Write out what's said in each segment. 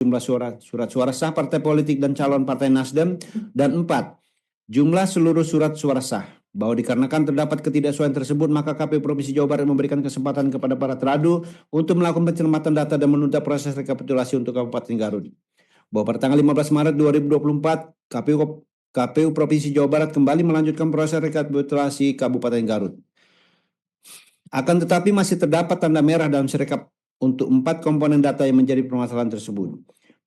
jumlah surat suara sah partai politik dan calon partai Nasdem. Dan 4. Jumlah seluruh surat suara sah. Bahwa dikarenakan terdapat ketidaksesuaian tersebut, maka KPU Provinsi Jawa Barat memberikan kesempatan kepada para teradu untuk melakukan pencermatan data dan menunda proses rekapitulasi untuk Kabupaten Garut. Bahwa pada tanggal 15 Maret 2024, KPU Provinsi Jawa Barat kembali melanjutkan proses rekapitulasi Kabupaten Garut. Akan tetapi masih terdapat tanda merah dalam Sirekap untuk 4 komponen data yang menjadi permasalahan tersebut.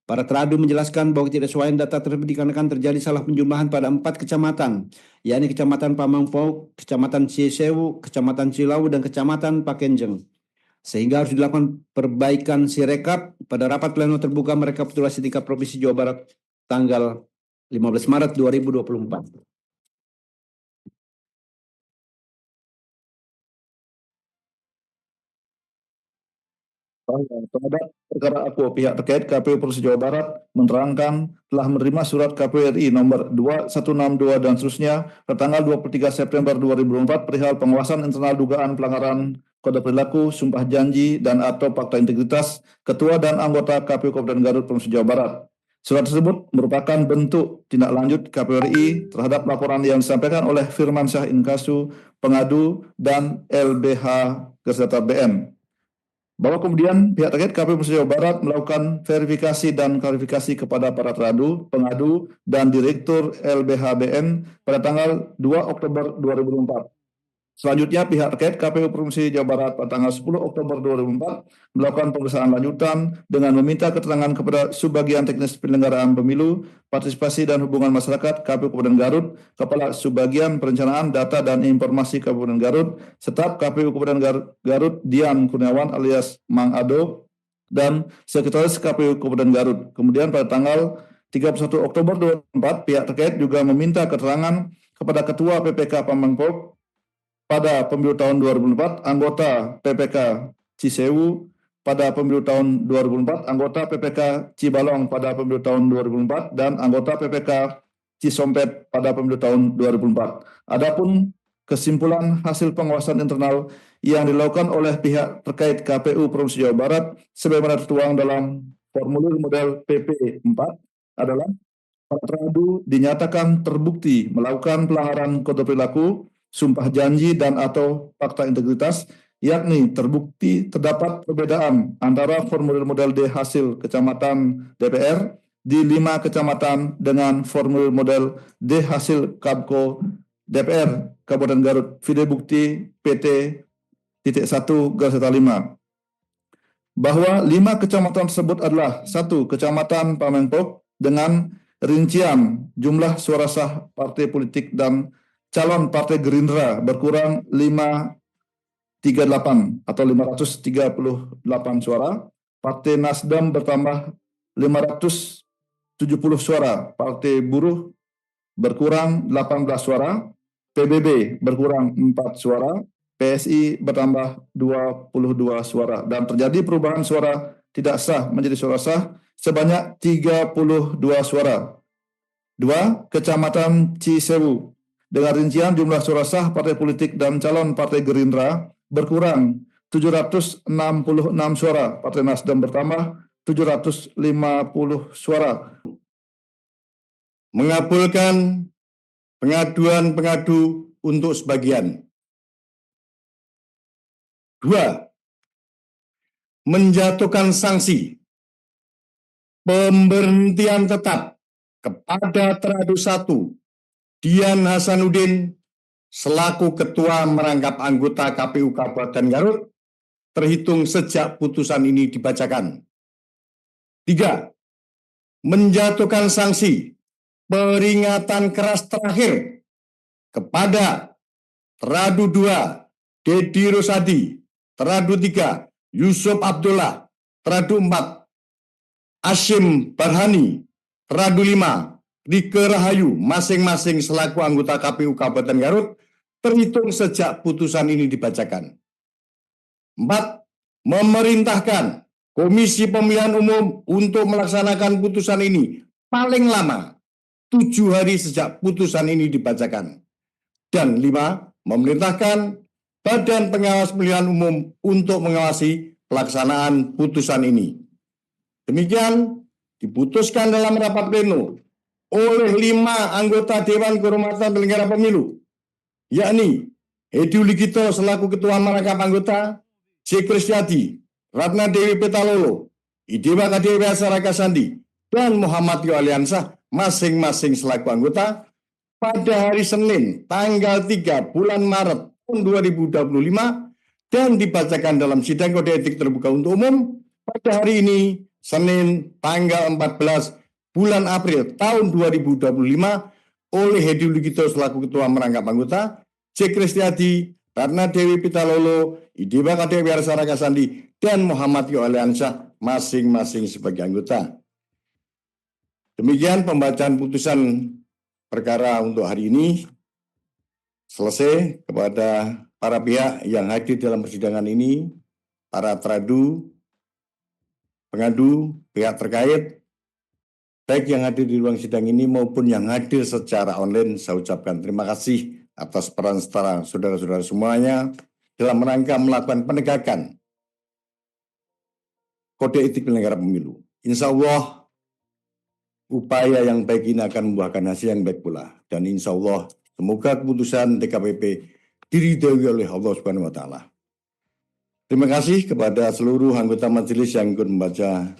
Para teradu menjelaskan bahwa ketidaksesuaian data tersebut dikarenakan terjadi salah penjumlahan pada 4 kecamatan, yakni Kecamatan Pamangpau, Kecamatan Cisewu, Kecamatan Cilawu, dan Kecamatan Pakenjeng. Sehingga harus dilakukan perbaikan Sirekap pada rapat pleno terbuka merekapitulasi tingkat Provinsi Jawa Barat tanggal 15 Maret 2024. Terhadap perkara aku, pihak terkait KPU Provinsi Jawa Barat menerangkan telah menerima surat KPU RI nomor 2162 dan seterusnya tertanggal 23 September 2024 perihal pengawasan internal dugaan pelanggaran kode perilaku, sumpah janji, dan atau fakta integritas Ketua dan anggota KPU Kabupaten Garut Provinsi Jawa Barat. Surat tersebut merupakan bentuk tindak lanjut KPU RI terhadap laporan yang disampaikan oleh Firmansyah Inkasu, pengadu, dan LBH Garuda BM. Bahwa kemudian pihak terkait KPU Provinsi Jawa Barat melakukan verifikasi dan klarifikasi kepada para teradu, pengadu, dan Direktur LBHBN pada tanggal 2 Oktober 2024. Selanjutnya, pihak terkait KPU Provinsi Jawa Barat pada tanggal 10 Oktober 2004 melakukan pemeriksaan lanjutan dengan meminta keterangan kepada Subbagian Teknis Penyelenggaraan Pemilu, Partisipasi dan Hubungan Masyarakat KPU Kabupaten Garut, Kepala Subbagian Perencanaan Data dan Informasi Kabupaten Garut, Staf KPU Kabupaten Garut Dian Kurniawan alias Mang Ado, dan Sekretaris KPU Kabupaten Garut. Kemudian pada tanggal 31 Oktober 2004, pihak terkait juga meminta keterangan kepada Ketua PPK Pamangpau pada pemilu tahun 2004, anggota PPK Cisewu pada pemilu tahun 2004, anggota PPK Cibalong pada pemilu tahun 2004, dan anggota PPK Cisompet pada pemilu tahun 2004. Adapun kesimpulan hasil pengawasan internal yang dilakukan oleh pihak terkait KPU Provinsi Jawa Barat sebagaimana tertuang dalam formulir model PP 4 adalah para teradu dinyatakan terbukti melakukan pelanggaran kode perilaku, sumpah janji, dan atau fakta integritas, yakni terbukti terdapat perbedaan antara formulir model D hasil kecamatan DPR di 5 kecamatan dengan formulir model D hasil Kabko DPR Kabupaten Garut, video bukti PT.1/5, bahwa 5 kecamatan tersebut adalah 1 Kecamatan Pamengpok dengan rincian jumlah suara sah partai politik dan calon partai Gerindra berkurang 538 atau 538 suara, Partai Nasdem bertambah 570 suara, Partai Buruh berkurang 18 suara, PBB berkurang 4 suara, PSI bertambah 22 suara, dan terjadi perubahan suara tidak sah menjadi suara sah sebanyak 32 suara. 2. Kecamatan Cisewu dengan rincian jumlah suara sah partai politik dan calon partai Gerindra berkurang 766 suara, Partai Nasdem bertambah 750 suara. Mengabulkan pengaduan pengadu untuk sebagian. 2. Menjatuhkan sanksi pemberhentian tetap kepada teradu 1 Dian Hasanuddin selaku Ketua Merangkap Anggota KPU Kabupaten Garut terhitung sejak putusan ini dibacakan. 3. Menjatuhkan sanksi peringatan keras terakhir kepada teradu 2 Dedi Rosadi, teradu 3 Yusuf Abdullah, teradu 4 Ashim Barhani, teradu 5 Rike Rahayu, masing-masing selaku anggota KPU Kabupaten Garut terhitung sejak putusan ini dibacakan. 4. Memerintahkan Komisi Pemilihan Umum untuk melaksanakan putusan ini paling lama 7 hari sejak putusan ini dibacakan. Dan 5. Memerintahkan Badan Pengawas Pemilihan Umum untuk mengawasi pelaksanaan putusan ini. Demikian diputuskan dalam rapat pleno oleh 5 anggota Dewan Kehormatan Penyelenggara Pemilu, yakni Hedi Uligito selaku Ketua Merangkap Anggota, C. Kristiadi, Ratna Dewi Petalolo, Idewa Kadewi Asaraka Sandi, dan Muhammad Yo Aliansah masing-masing selaku anggota pada hari Senin tanggal 3 bulan Maret tahun 2025 dan dibacakan dalam sidang kode etik terbuka untuk umum pada hari ini Senin tanggal 14 bulan April tahun 2025 oleh Hedi Uligito selaku Ketua Merangkap Anggota, C. Kristiadi, Ratna Dewi Pitalolo, Idewa Kadewi Asaraka Sandi, dan Muhammad Yo Aliansah masing-masing sebagai anggota. Demikian pembacaan putusan perkara untuk hari ini. Selesai. Kepada para pihak yang hadir dalam persidangan ini, para teradu, pengadu, pihak terkait, baik yang hadir di ruang sidang ini maupun yang hadir secara online, saya ucapkan terima kasih atas peran serta saudara-saudara semuanya dalam rangka melakukan penegakan kode etik penyelenggara pemilu. Insya Allah upaya yang baik ini akan membuahkan hasil yang baik pula. Dan insya Allah semoga keputusan DKPP diridhoi oleh Allah Subhanahu wa Ta'ala. Terima kasih kepada seluruh anggota majelis yang ikut membaca